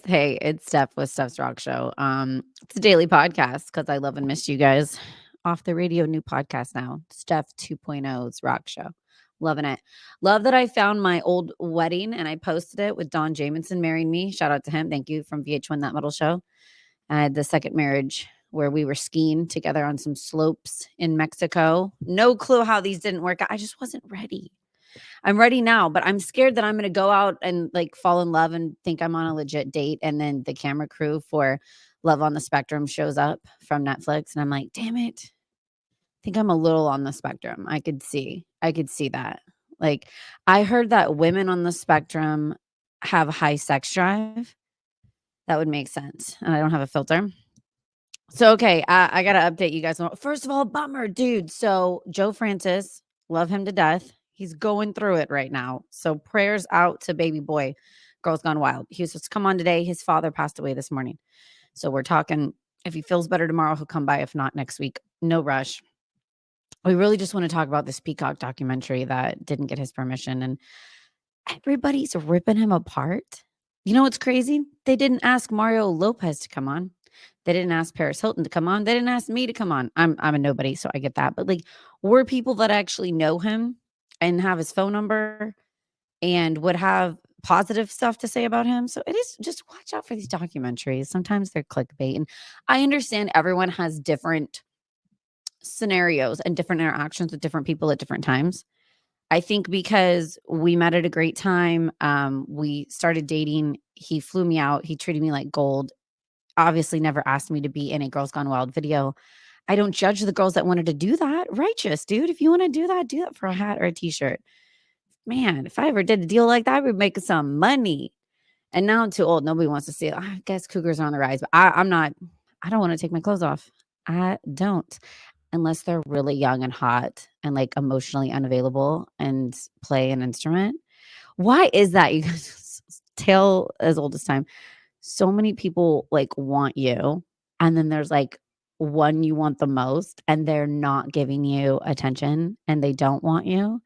Hey, it's Steph with Steph's Rock Show. It's a daily podcast because I love and miss you guys. Off the radio, new podcast now. Steph 2.0's Rock Show. Loving it. Love that I found my old wedding and I posted it with Don Jamieson marrying me. Shout out to him. Thank you from VH1 That Metal Show. I had the second marriage where we were skiing together on some slopes in Mexico. No clue how these didn't work out. I just wasn't ready. I'm ready now, but I'm scared that I'm going to go out and like fall in love and think I'm on a legit date. And then the camera crew for Love on the Spectrum shows up from Netflix. And I'm like, damn it. I think I'm a little on the spectrum. I could see that. Like, I heard that women on the spectrum have high sex drive. That would make sense. And I don't have a filter. So, okay, I got to update you guys. First of all, bummer, dude. So, Joe Francis, love him to death. He's going through it right now. So, prayers out to baby boy, Girls Gone Wild. He was supposed to come on today. His father passed away this morning. So, we're talking. If he feels better tomorrow, he'll come by. If not, next week. No rush. We really just want to talk about this Peacock documentary that didn't get his permission. And everybody's ripping him apart. You know what's crazy? They didn't ask Mario Lopez to come on. They didn't ask Paris Hilton to come on. They didn't ask me to come on. I'm a nobody, so I get that. But like, we're people that actually know him and have his phone number and would have positive stuff to say about him. So it is just watch out for these documentaries. Sometimes they're clickbait. And I understand everyone has different scenarios and different interactions with different people at different times. I think because we met at a great time, we started dating. He flew me out. He treated me like gold. Obviously, never asked me to be in a Girls Gone Wild video. I don't judge the girls that wanted to do that. Righteous, dude. If you want to do that for a hat or a t-shirt. Man, if I ever did a deal like that, I would make some money. And now I'm too old. Nobody wants to see it. I guess cougars are on the rise, but I'm not. I don't want to take my clothes off. I don't, unless they're really young and hot and like emotionally unavailable and play an instrument. Why is that? You guys, tale as old as time. So many people like want you, and then there's like one you want the most, and they're not giving you attention, and they don't want you.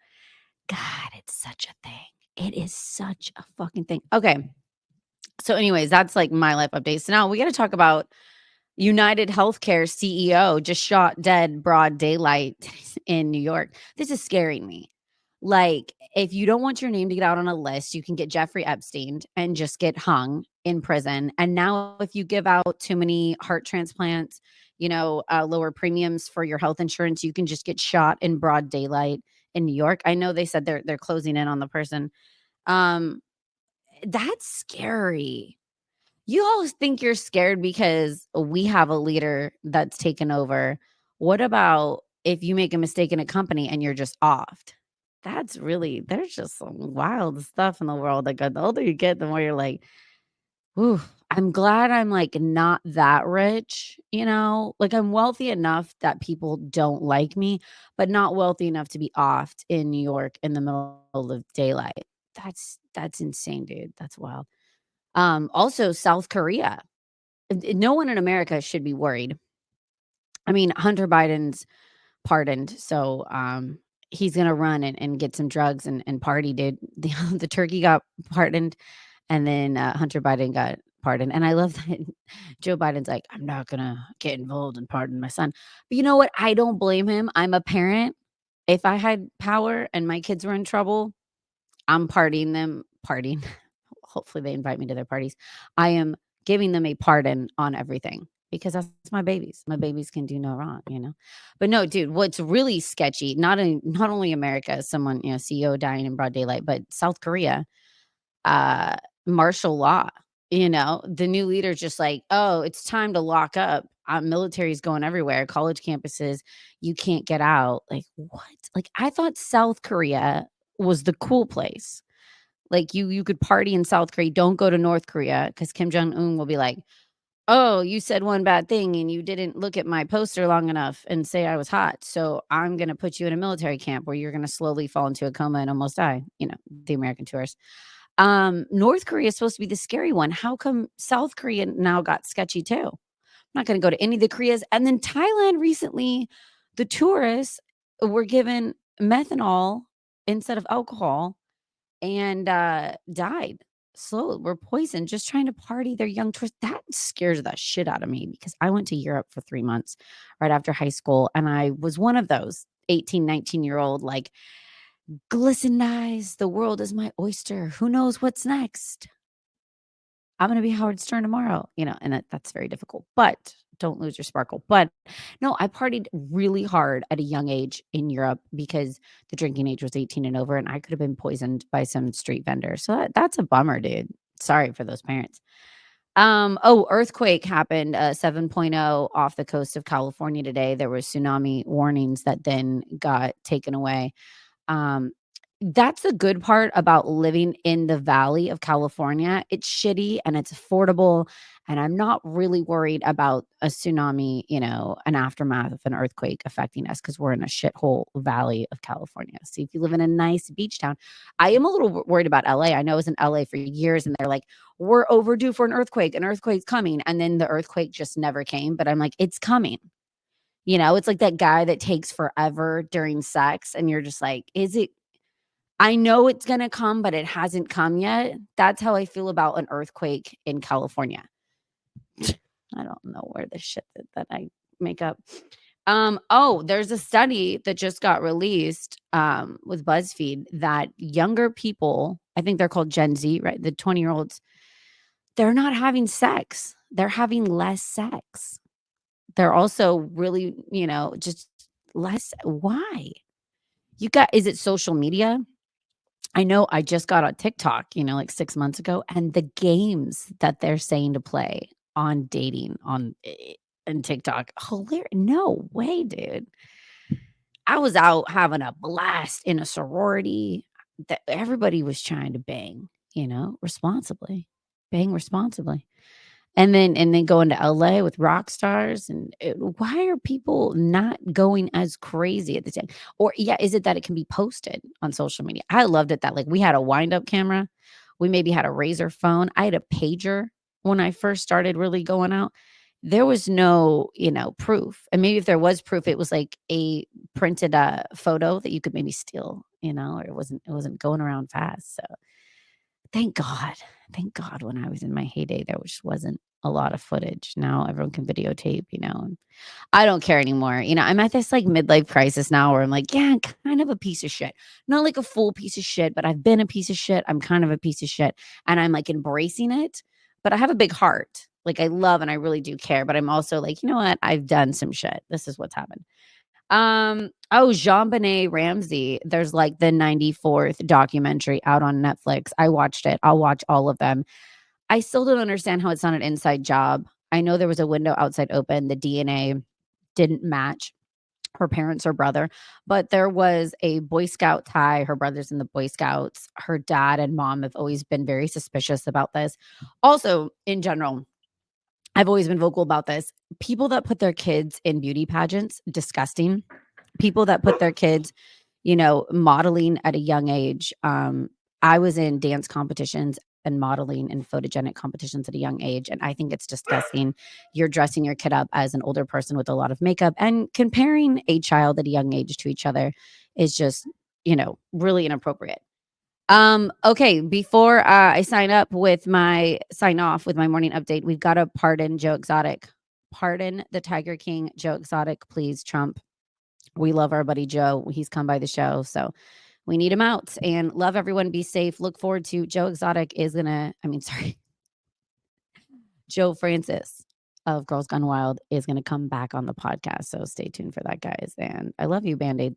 God, it's such a thing. It is such a fucking thing. Okay. So, anyways, that's like my life update. So now we got to talk about United Healthcare CEO just shot dead broad daylight in New York. This is scaring me. Like, if you don't want your name to get out on a list, you can get Jeffrey Epstein and just get hung in prison. And now, if you give out too many heart transplants, lower premiums for your health insurance, you can just get shot in broad daylight in New York. I know they said they're closing in on the person. Um, that's scary. You always think you're scared because we have a leader that's taken over. What about if you make a mistake in a company and you're just offed? There's just some wild stuff in the world. Like the older you get, the more you're like, ooh, I'm glad I'm like not that rich, like I'm wealthy enough that people don't like me, but not wealthy enough to be offed in New York in the middle of daylight. That's insane, dude. That's wild. Also South Korea. No one in America should be worried. I mean, Hunter Biden's pardoned, so he's gonna run and get some drugs and party, dude. The turkey got pardoned, and then Hunter Biden got pardoned. And I love that Joe Biden's like, I'm not gonna get involved and pardon my son. But you know what? I don't blame him. I'm a parent. If I had power and my kids were in trouble, I'm partying them, partying. Hopefully they invite me to their parties. I am giving them a pardon on everything because that's my babies. My babies can do no wrong. But no, dude, what's really sketchy, not only America, someone, CEO dying in broad daylight, but South Korea, uh, martial law. The new leader just like, oh, it's time to lock up. Military's going everywhere, college campuses, you can't get out. Like, what? Like, I thought South Korea was the cool place. Like you could party in South Korea. Don't go to North Korea because Kim Jong Un will be like, "Oh, you said one bad thing and you didn't look at my poster long enough and say I was hot. So I'm gonna put you in a military camp where you're gonna slowly fall into a coma and almost die." The American tourists. North Korea is supposed to be the scary one. How come South Korea now got sketchy too? I'm not gonna go to any of the Koreas. And then Thailand recently, the tourists were given methanol instead of alcohol and died. slow. We're poisoned just trying to party. They're young. That scares the shit out of me because I went to Europe for 3 months right after high school. And I was one of those 18, 19-year-old, like, glisten eyes. The world is my oyster. Who knows what's next? I'm gonna be Howard Stern tomorrow, and that's very difficult, but don't lose your sparkle. But no, I partied really hard at a young age in Europe because the drinking age was 18 and over, and I could have been poisoned by some street vendor. So that's a bummer, dude. Sorry for those parents. Earthquake happened, 7.0 off the coast of California today. There were tsunami warnings that then got taken away. Um, that's the good part about living in the valley of California. It's shitty and it's affordable, and I'm not really worried about a tsunami, an aftermath of an earthquake affecting us because we're in a shithole valley of California. See, if you live in a nice beach town, I am a little worried about LA. I know I was in LA for years, and they're like, we're overdue for an earthquake. An earthquake's coming. And then the earthquake just never came. But I'm like, it's coming. It's like that guy that takes forever during sex, and you're just like, is it? I know it's gonna come, but it hasn't come yet. That's how I feel about an earthquake in California. I don't know where the shit that I make up. There's a study that just got released with BuzzFeed that younger people, I think they're called Gen Z, right? The 20-year-olds, they're not having sex. They're having less sex. They're also really, just less. Why? Is it social media? I know I just got on TikTok, like 6 months ago, and the games that they're saying to play on dating on TikTok, hilarious. No way, dude. I was out having a blast in a sorority that everybody was trying to bang, responsibly. Bang responsibly. And then going to LA with rock stars, and why are people not going as crazy at the time? Or yeah, is it that it can be posted on social media? I loved it that, like, we had a wind-up camera. We maybe had a Razor phone. I had a pager when I first started really going out. There was no, proof. And maybe if there was proof, it was like a printed photo that you could maybe steal, or it wasn't going around fast. So thank God. Thank God when I was in my heyday, there just wasn't a lot of footage. Now everyone can videotape, and I don't care anymore. I'm at this like midlife crisis now where I'm like, yeah, I'm kind of a piece of shit. Not like a full piece of shit, but I've been a piece of shit. I'm kind of a piece of shit. And I'm like embracing it. But I have a big heart. Like I love and I really do care. But I'm also like, you know what? I've done some shit. This is what's happened. Jean-Benet Ramsey, there's like the 94th documentary out on Netflix. I watched it. I'll watch all of them. I still don't understand how it's not an inside job. I know there was a window outside open. The DNA didn't match her parents or brother, but there was a Boy Scout tie. Her brother's in the Boy Scouts. Her dad and mom have always been very suspicious about this. Also, in general, I've always been vocal about this. People that put their kids in beauty pageants, disgusting. People that put their kids, modeling at a young age. I was in dance competitions and modeling and photogenic competitions at a young age, and I think it's disgusting. You're dressing your kid up as an older person with a lot of makeup, and comparing a child at a young age to each other is just, really inappropriate. Okay, before I sign off with my morning update, we've got to pardon Joe Exotic. Pardon the Tiger King, Joe Exotic, please, Trump. We love our buddy Joe. He's come by the show, so we need him out. And love everyone. Be safe. Look forward to Joe Exotic is gonna. Sorry, Joe Francis of Girls Gone Wild is gonna come back on the podcast. So stay tuned for that, guys. And I love you, Band-Aids.